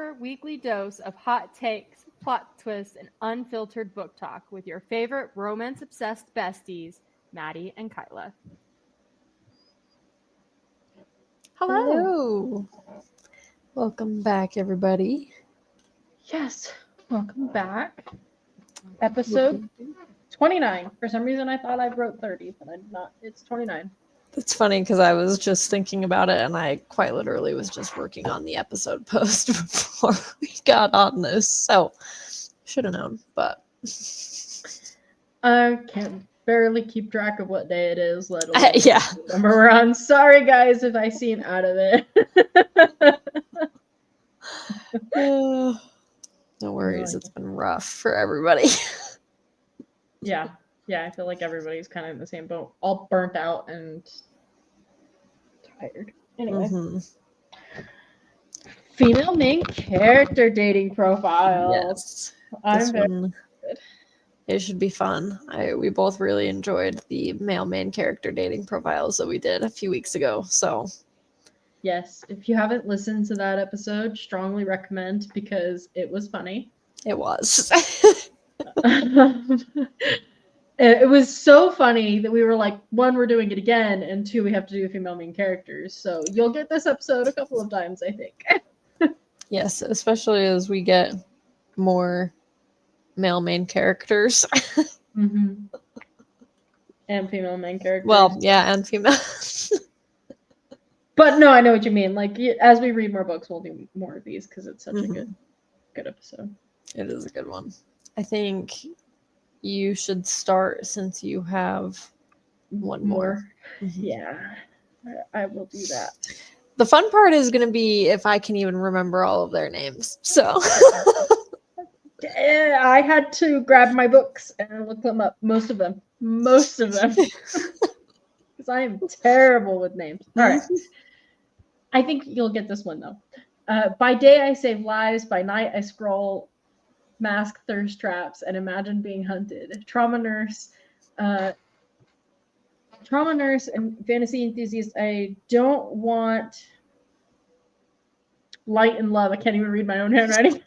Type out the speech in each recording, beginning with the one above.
your weekly dose of hot takes, plot twists, and unfiltered book talk with your favorite romance-obsessed besties, Maddie and Kyla. Hello. Hello. Welcome back, everybody. Yes, welcome back. Episode 29. For some reason, I thought I wrote 30, but I'm not. It's 29. It's funny because I was just thinking about it and I quite literally was just working on the episode post before we got on this. So, should have known, but. I can barely keep track of what day it is, let alone Yeah. what number we're on. Sorry, guys, if I seem out of it. No worries. It's been rough for everybody. Yeah, I feel like everybody's kind of in the same boat. All burnt out and tired. Anyway. Female main character dating profile. Yes. This one, it should be fun. We both really enjoyed the male main character dating profiles that we did a few weeks ago. So, yes, if you haven't listened to that episode, strongly recommend because it was funny. It was. It was so funny that we were like, one, we're doing it again, and two, we have to do female main characters. So you'll get this episode a couple of times, I think. Yes, especially as we get more male main characters. Mm-hmm. And female main characters. Well, yeah, and female. But no, I know what you mean. Like, as we read more books, we'll do more of these because it's such a good episode. It is a good one. I think you should start since you have one more. Mm-hmm. Yeah, I will do that. The fun part is going to be if I can even remember all of their names. So I had to grab my books and look them up. Most of them. Because I am terrible with names. All right. I think you'll get this one, though. By day, I save lives. By night, I scroll mask thirst traps and imagine being hunted. Trauma nurse and fantasy enthusiast. I don't want light and love. I can't even read my own handwriting.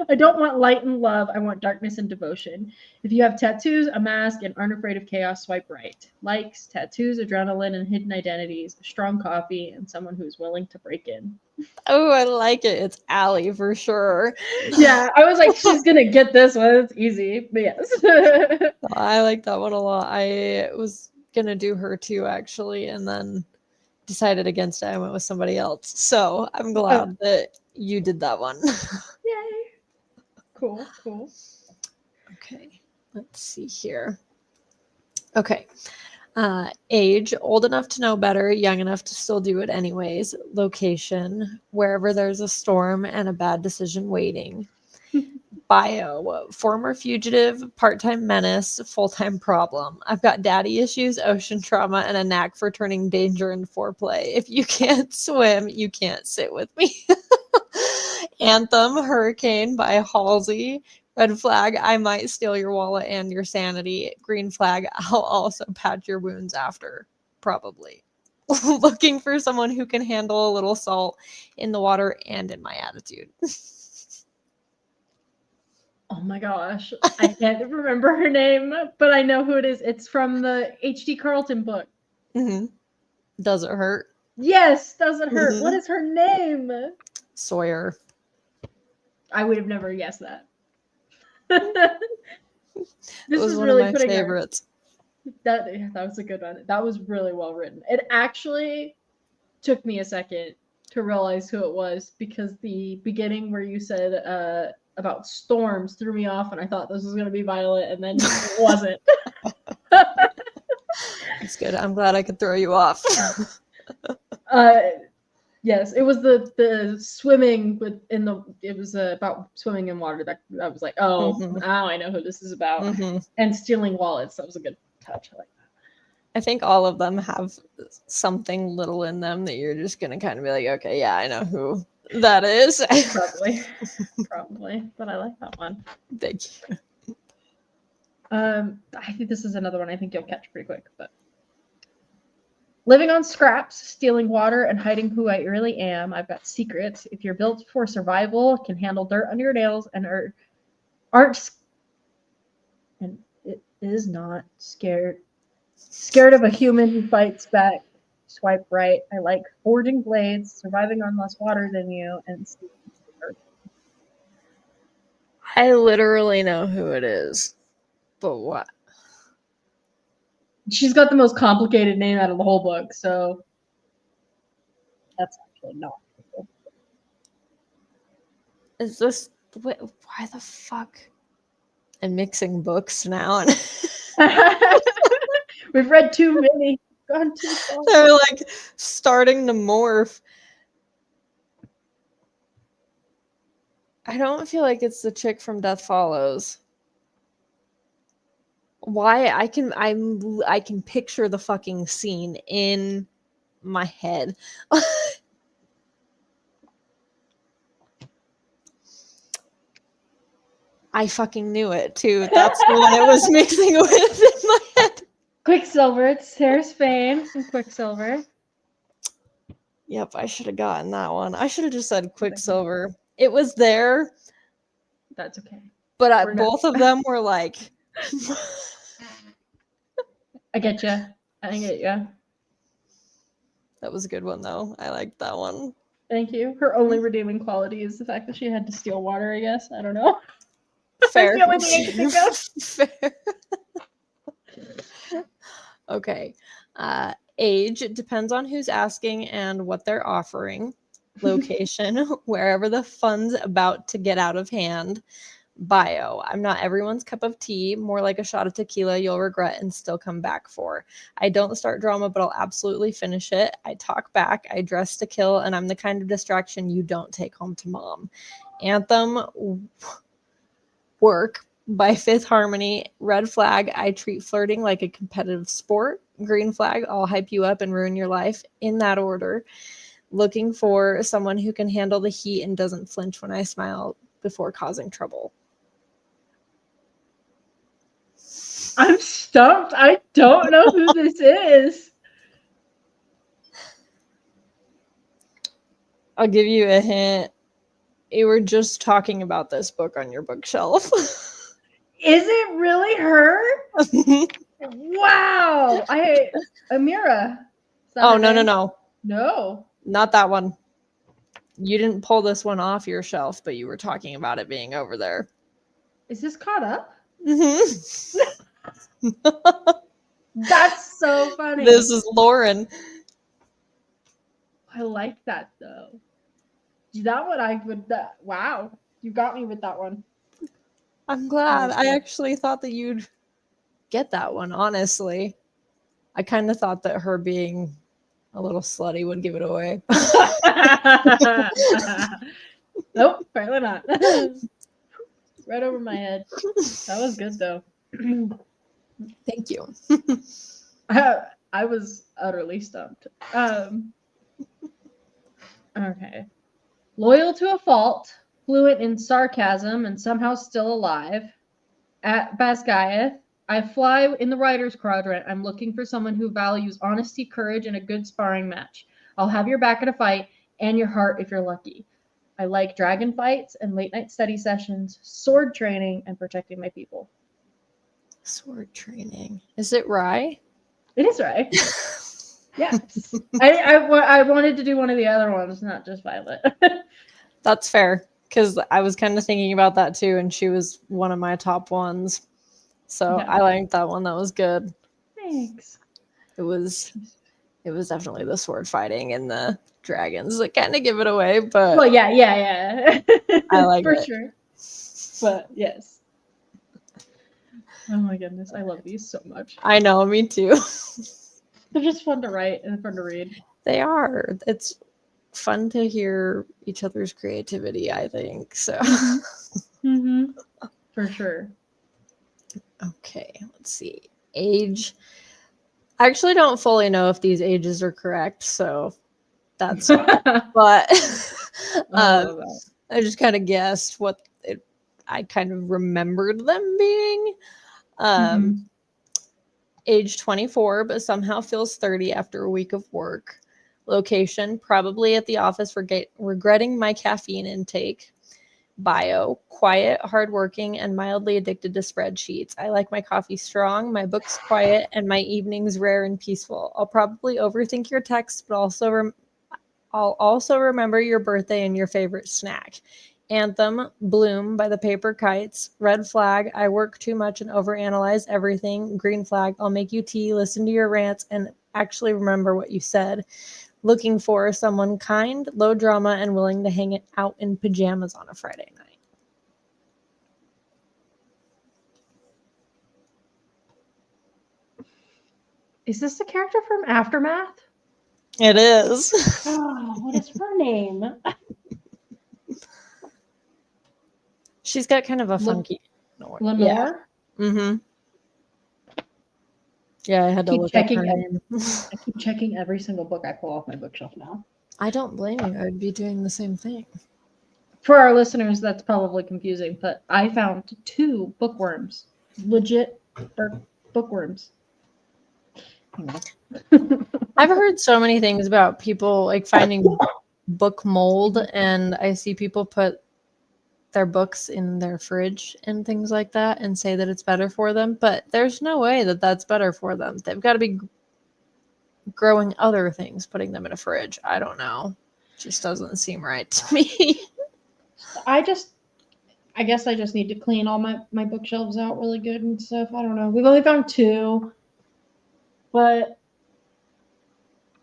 I don't want light and love. I want darkness and devotion. If you have tattoos, a mask, and aren't afraid of chaos, swipe right. Likes, tattoos, adrenaline, and hidden identities, strong coffee, and someone who's willing to break in. Oh, I like it. It's Allie for sure. Yeah, I was like, she's going to get this one. It's easy, but yes. I like that one a lot. I was going to do her too, actually, and then decided against it. I went with somebody else. So I'm glad that you did that one. Yay. Cool. Okay, let's see here. Okay. Age, old enough to know better, young enough to still do it anyways. Location, wherever there's a storm and a bad decision waiting. Bio, former fugitive, part-time menace, full-time problem. I've got daddy issues, ocean trauma, and a knack for turning danger into foreplay. If you can't swim, you can't sit with me. Anthem, Hurricane by Halsey. Red flag, I might steal your wallet and your sanity. Green flag, I'll also pat your wounds after. Probably. Looking for someone who can handle a little salt in the water and in my attitude. Oh my gosh. I can't remember her name, but I know who it is. It's from the H.D. Carlton book. Mm-hmm. Does it hurt? Yes, does it hurt? Mm-hmm. What is her name? Sawyer. I would have never guessed that. This was one really of my favorites. That was a good one. That was really well written. It actually took me a second to realize who it was because the beginning where you said about storms threw me off and I thought this was going to be Violet and then it wasn't. It's good. I'm glad I could throw you off. Yes, it was the swimming it was about swimming in water that I was like, oh, now I know who this is about. Mm-hmm. And stealing wallets. That was a good touch. I like that. I think all of them have something little in them that you're just going to kind of be like, okay, yeah, I know who that is. Probably, but I like that one. Thank you. I think this is another one I think you'll catch pretty quick, but Living on scraps, stealing water, and hiding who I really am. I've got secrets. If you're built for survival, can handle dirt under your nails, and aren't and it is not scared of a human who fights back. Swipe right. I like forging blades, surviving on less water than you, and I literally know who it is, but what? she's got the most complicated name out of the whole book, so that's actually not. Is this? Why the fuck? I'm mixing books now, and We've read too many. Gone too far. they're like starting to morph. I don't feel like it's the chick from Death Follows. Why? I can picture the fucking scene in my head. I fucking knew it too. That's the one I was mixing with in my head. Quicksilver. It's Sarah Spain from Quicksilver. Yep, I should have gotten that one. I should have just said Quicksilver. It was there, That's okay. but both of them were like. I get you. I get you. That was a good one though. I liked that one. Thank you. Her only redeeming quality is the fact that she had to steal water, I guess. I don't know. Fair. That's the only thing I can think of. Fair. Okay. Age, it depends on who's asking and what they're offering. Location, wherever the fun's about to get out of hand. Bio, I'm not everyone's cup of tea, more like a shot of tequila you'll regret and still come back for. I don't start drama, but I'll absolutely finish it. I talk back, I dress to kill, and I'm the kind of distraction you don't take home to mom. Anthem, Work by Fifth Harmony. Red flag, I treat flirting like a competitive sport. Green flag, I'll hype you up and ruin your life. In that order. Looking for someone who can handle the heat and doesn't flinch when I smile before causing trouble. I'm stumped. I don't know who this is. I'll give you a hint. You were just talking about this book on your bookshelf. Is it really her? Wow. Amira. Oh, no. No. Not that one. You didn't pull this one off your shelf, but you were talking about it being over there. Is this caught up? Mm-hmm. That's so funny. This is Lauren. I like that though. That one I would. Wow, you got me with that one. I'm glad. I actually thought that you'd get that one, honestly. I kind of thought that her being a little slutty would give it away. Nope, apparently not. Right over my head. That was good though. Thank you. I was utterly stumped. Okay. Loyal to a fault, fluent in sarcasm, and somehow still alive. At Basgaeth, I fly in the writer's quadrant. I'm looking for someone who values honesty, courage, and a good sparring match. I'll have your back in a fight and your heart if you're lucky. I like dragon fights and late night study sessions, sword training, and protecting my people. Sword training. Is it Rye? It is right. Yes. I wanted to do one of the other ones, not just Violet. That's fair, because I was kind of thinking about that too, and she was one of my top ones. So Yeah. I liked that one. That was good. Thanks. It was definitely the sword fighting and the dragons that kind of give it away, but Well, yeah. I like for it. sure. But yes. Oh my goodness, I love these so much. I know, me too. They're just fun to write and fun to read. They are. It's fun to hear each other's creativity, I think. So Mm-hmm. For sure. Okay, let's see. Age. I actually don't fully know if these ages are correct, so that's fine. But I just kind of guessed what I kind of remembered them being. age 24, but somehow feels 30 after a week of work. Location, probably at the office, regretting my caffeine intake. Bio, quiet, hardworking, and mildly addicted to spreadsheets. I like my coffee strong, my books quiet, and my evenings rare and peaceful. I'll probably overthink your text, but I'll also remember your birthday and your favorite snack. Anthem, Bloom by the Paper Kites. Red flag, I work too much and overanalyze everything. Green flag, I'll make you tea, listen to your rants, and actually remember what you said. Looking for someone kind, low drama, and willing to hang out in pajamas on a Friday night. Is this the character from Aftermath? It is. Oh, what is her name? She's got kind of a funky Lenore? Yeah. Mm-hmm. Yeah, I had to look up her name. I keep checking every single book I pull off my bookshelf now. I don't blame you. I'd be doing the same thing. For our listeners, that's probably confusing, but I found 2 bookworms. Legit bookworms. I've heard so many things about people like finding book mold, and I see people put their books in their fridge and things like that and say that it's better for them, but there's no way that that's better for them. They've got to be growing other things, putting them in a fridge. I don't know. Just doesn't seem right to me. I guess I just need to clean all my bookshelves out really good and stuff. I don't know. We've only found 2, but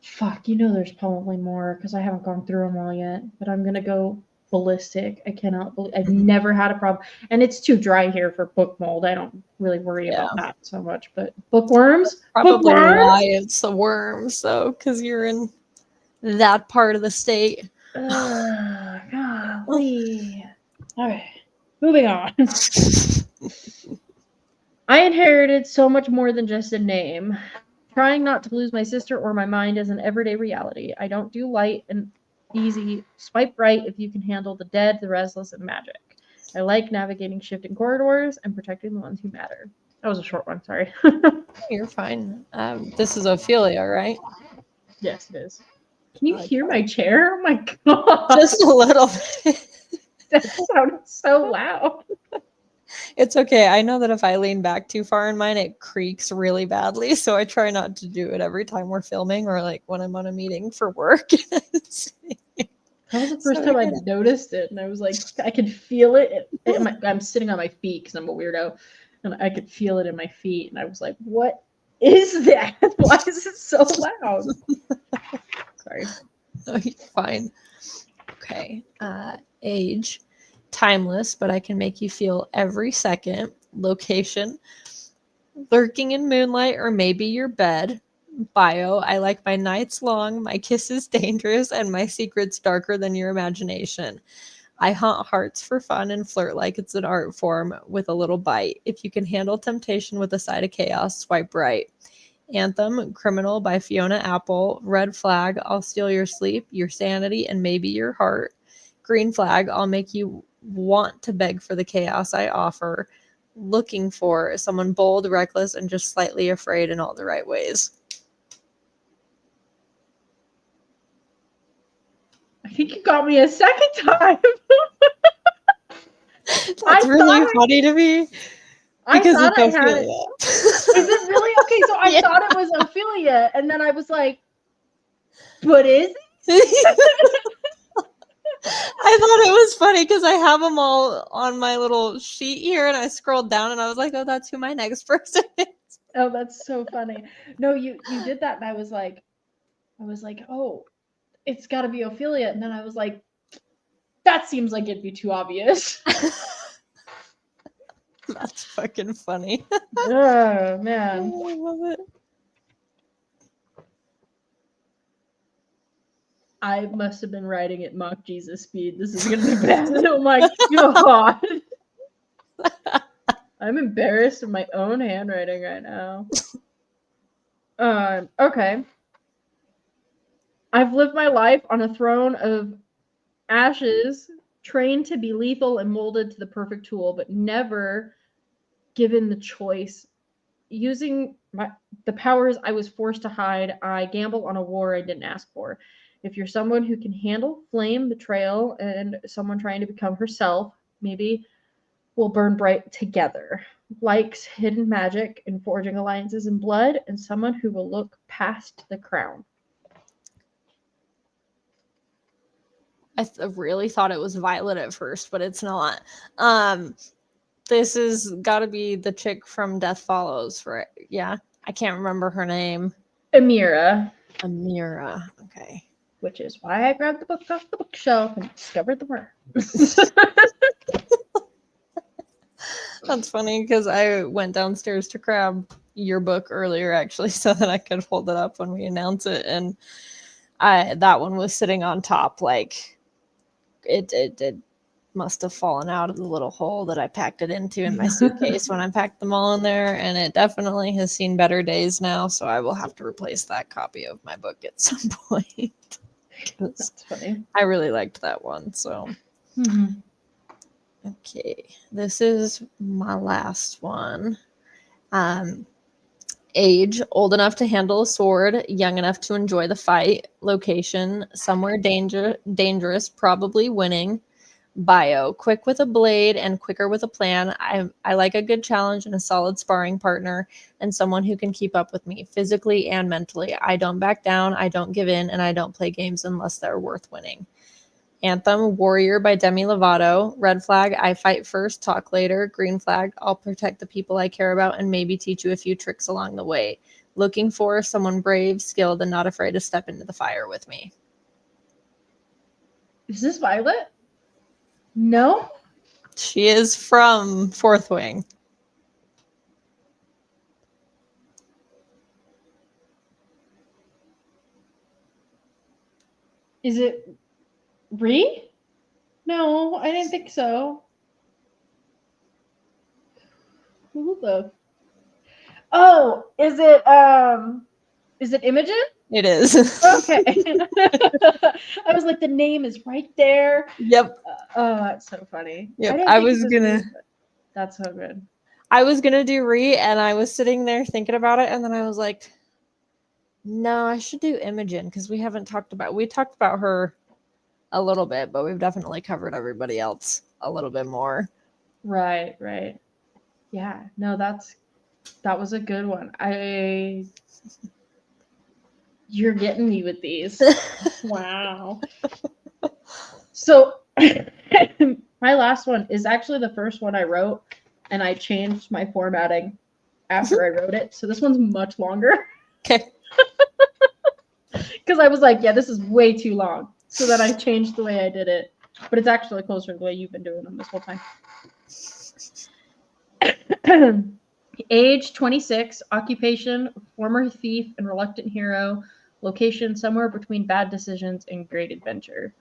fuck, there's probably more because I haven't gone through them all yet. But I'm gonna go ballistic. I cannot believe I've never had a problem, and it's too dry here for book mold. I don't really worry about that so much. But bookworms, probably why it's the worms, though, because you're in that part of the state. Golly. All right, moving on. I inherited so much more than just a name. Trying not to lose my sister or my mind is an everyday reality. I don't do light and easy. Swipe right if you can handle the dead, the restless, and magic. I like navigating shifting corridors and protecting the ones who matter. That was a short one, sorry. You're fine. This is Ophelia, right? Yes, it is. Can you hear my chair? Oh my god. Just a little bit. That sounded so loud. It's okay. I know that if I lean back too far in mine, it creaks really badly. So I try not to do it every time we're filming or like when I'm on a meeting for work. That was the first time I noticed it. And I was like, I could feel it. I'm sitting on my feet because I'm a weirdo. And I could feel it in my feet. And I was like, what is that? Why is it so loud? Sorry. Oh, you're fine. Okay. Age. Timeless, but I can make you feel every second. Location. Lurking in moonlight or maybe your bed. Bio. I like my nights long, my kisses dangerous, and my secrets darker than your imagination. I haunt hearts for fun and flirt like it's an art form with a little bite. If you can handle temptation with a side of chaos, swipe right. Anthem, Criminal by Fiona Apple. Red flag, I'll steal your sleep, your sanity, and maybe your heart. Green flag, I'll make you want to beg for the chaos I offer. Looking for someone bold, reckless, and just slightly afraid in all the right ways. I think you got me a second time. That's really funny to me. Because it's Ophelia. Is it really? Okay, so I thought it was Ophelia, and then I was like, but is it? I thought it was funny because I have them all on my little sheet here, and I scrolled down, and I was like, oh, that's who my next person is. Oh, that's so funny. No, you did that, and I was like, oh, it's got to be Ophelia. And then I was like, that seems like it'd be too obvious. That's fucking funny. Oh, man. Oh, I love it. I must have been writing at mock Jesus speed. This is going to be bad. Oh, my God. I'm embarrassed of my own handwriting right now. Okay. I've lived my life on a throne of ashes, trained to be lethal and molded to the perfect tool, but never given the choice. using the powers I was forced to hide, I gamble on a war I didn't ask for. If you're someone who can handle flame, betrayal, and someone trying to become herself, maybe we'll burn bright together. Likes hidden magic and forging alliances in blood, and someone who will look past the crown. I really thought it was Violet at first, but it's not. This is got to be the chick from Death Follows, right? Yeah, I can't remember her name. Amira. Amira. Okay. Which is why I grabbed the book off the bookshelf and discovered the word. That's funny because I went downstairs to grab your book earlier, actually, so that I could hold it up when we announce it, and that one was sitting on top, like it must have fallen out of the little hole that I packed it into in my suitcase when I packed them all in there, and it definitely has seen better days now, so I will have to replace that copy of my book at some point. That's funny. I really liked that one, so. Mm-hmm. Okay, this is my last one. Age, old enough to handle a sword, young enough to enjoy the fight. Location, somewhere dangerous, probably winning. Bio, quick with a blade and quicker with a plan. I like a good challenge and a solid sparring partner and someone who can keep up with me physically and mentally. I don't back down, I don't give in, and I don't play games unless they're worth winning. Anthem, Warrior by Demi Lovato. Red flag, I fight first, talk later. Green flag, I'll protect the people I care about and maybe teach you a few tricks along the way. Looking for someone brave, skilled, and not afraid to step into the fire with me. Is this Violet? No? She is from Fourth Wing. Is it Ree? No, I didn't think so. Who the? Oh, is it Imogen? It is. Okay. I was like, the name is right there. Yep. Oh, that's so funny. Yep. Didn't I think it was gonna. Ree, that's so good. I was gonna do Ree, and I was sitting there thinking about it, and then I was like, no, I should do Imogen because we talked about her a little bit, but we've definitely covered everybody else a little bit more. Right. Yeah, no, that was a good one. You're getting me with these. Wow. So my last one is actually the first one I wrote, and I changed my formatting after I wrote it. So this one's much longer. Okay. Because I was like, yeah, this is way too long. So then I changed the way I did it. But it's actually closer to the way you've been doing them this whole time. Age 26, occupation, former thief and reluctant hero, location somewhere between bad decisions and great adventure.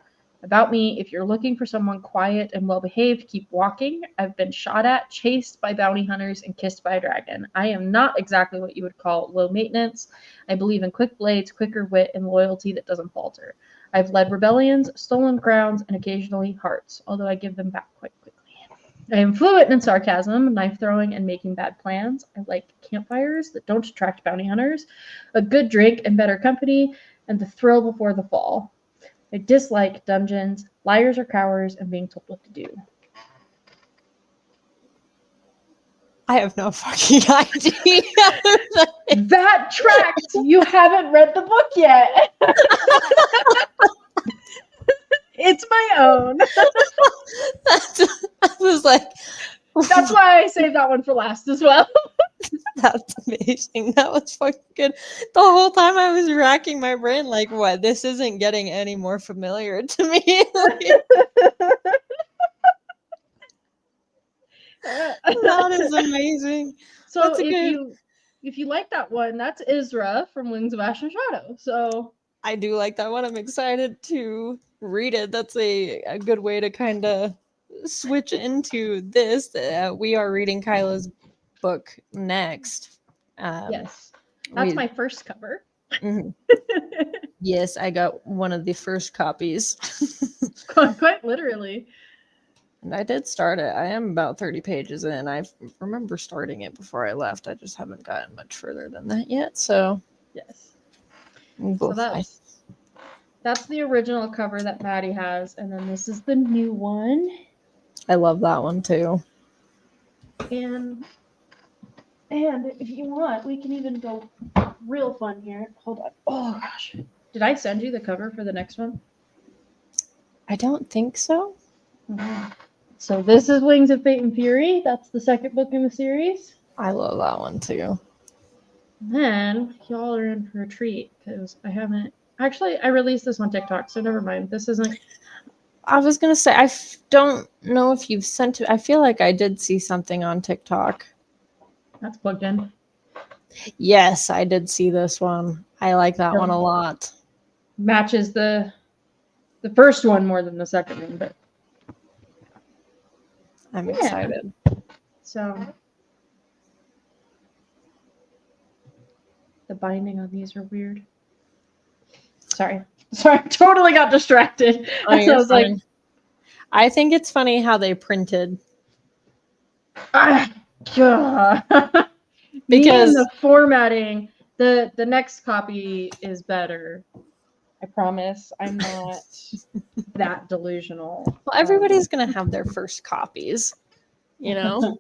About me, if you're looking for someone quiet and well-behaved, keep walking. I've been shot at, chased by bounty hunters, and kissed by a dragon. I am not exactly what you would call low maintenance. I believe in quick blades, quicker wit, and loyalty that doesn't falter. I've led rebellions, stolen crowns, and occasionally hearts, although I give them back quite quickly. I am fluent in sarcasm, knife throwing, and making bad plans. I like campfires that don't attract bounty hunters, a good drink and better company, and the thrill before the fall. I dislike dungeons, liars or cowards, and being told what to do. I have no fucking idea. That tracks! You haven't read the book yet. It's my own. I was like, that's why I saved that one for last as well. That's amazing. That was fucking good. The whole time I was racking my brain, like, what? This isn't getting any more familiar to me. That is amazing. So if you like that one, that's Isra from Wings of Ash and Shadow. So I do like that one. I'm excited to read it. That's a good way to kind of switch into this. We are reading Kyla's book next. Yes, that's my first cover. Mm-hmm. Yes, I got one of the first copies. Quite literally. And I did start it. I am about 30 pages in. I remember starting it before I left. I just haven't gotten much further than that yet. So, Yes. we'll So that's the original cover that Maddie has, and then this is the new one. I love that one too. And if you want, we can even go real fun here. Hold on. Oh gosh. Did I send you the cover for the next one? I don't think so. Mm-hmm. So this is Wings of Fate and Fury. That's the second book in the series. I love that one too. And then y'all are in for a treat because I haven't actually. I released this on TikTok, so never mind. This isn't. I was gonna say don't know if you've sent it. I feel like I did see something on TikTok. That's plugged in. Yes, I did see this one. I like that one a lot. Matches the first one more than the second one, but I'm excited. So the binding on these are weird. Sorry, totally got distracted. Oh, I was fine. like, I think it's funny how they printed. Because the formatting, the next copy is better. I promise. I'm not that delusional. Well, everybody's gonna have their first copies, you know.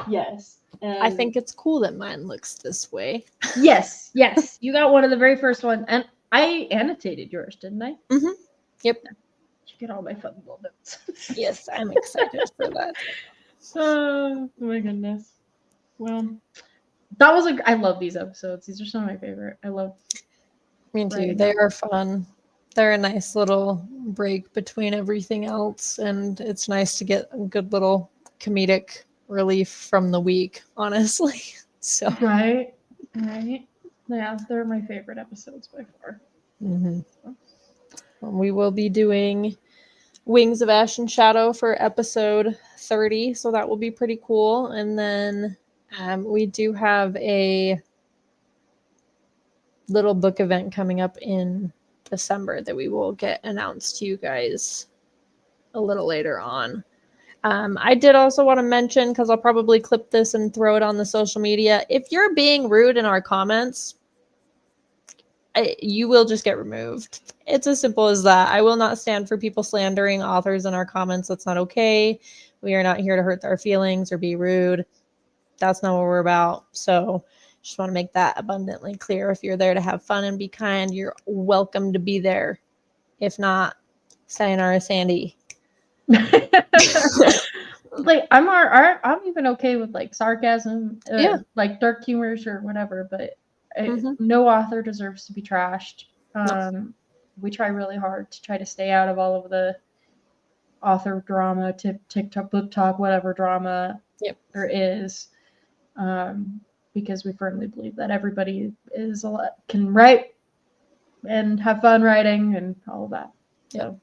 Yes. I think it's cool that mine looks this way. Yes. You got one of the very first ones, and I annotated yours, didn't I? Mm-hmm. Yep. You get all my fun little notes. Yes, I'm excited for that. Oh my goodness. Well, that was I love these episodes. These are some of my favorite. I love. Me too. They are fun. They're a nice little break between everything else, and it's nice to get a good little comedic relief from the week, honestly. So right. Yeah, they're my favorite episodes by far. Mm-hmm. We will be doing Wings of Ash and Shadow for episode 30, so that will be pretty cool. And then we do have a little book event coming up in December that we will get announced to you guys a little later on. I did also want to mention, because I'll probably clip this and throw it on the social media, if you're being rude in our comments, you will just get removed. It's as simple as that. I will not stand for people slandering authors in our comments. That's not okay. We are not here to hurt their feelings or be rude. That's not what we're about. So just want to make that abundantly clear. If you're there to have fun and be kind, you're welcome to be there. If not, sayonara, Sandy. Like I'm even okay with like sarcasm, like dark humors or whatever, but no author deserves to be trashed. We try really hard to try to stay out of all of the author drama, TikTok, book talk, whatever drama there is, because we firmly believe that everybody can write and have fun writing and all of that. So,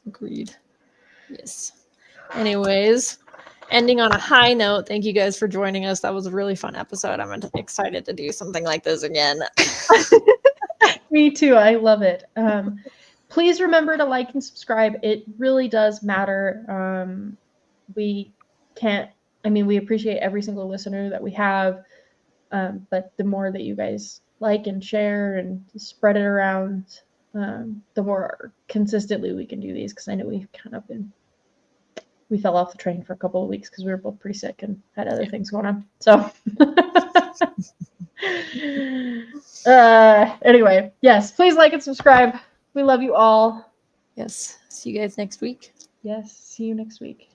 agreed. Yes. Anyways, ending on a high note, thank you guys for joining us. That was a really fun episode. I'm excited to do something like this again. Me too. I love it. Please remember to like and subscribe. It really does matter. We appreciate every single listener that we have. But the more that you guys like and share and spread it around, the more consistently we can do these. Because I know we fell off the train for a couple of weeks because we were both pretty sick and had other things going on. So anyway, yes, please like and subscribe. We love you all. Yes. See you guys next week. Yes. See you next week.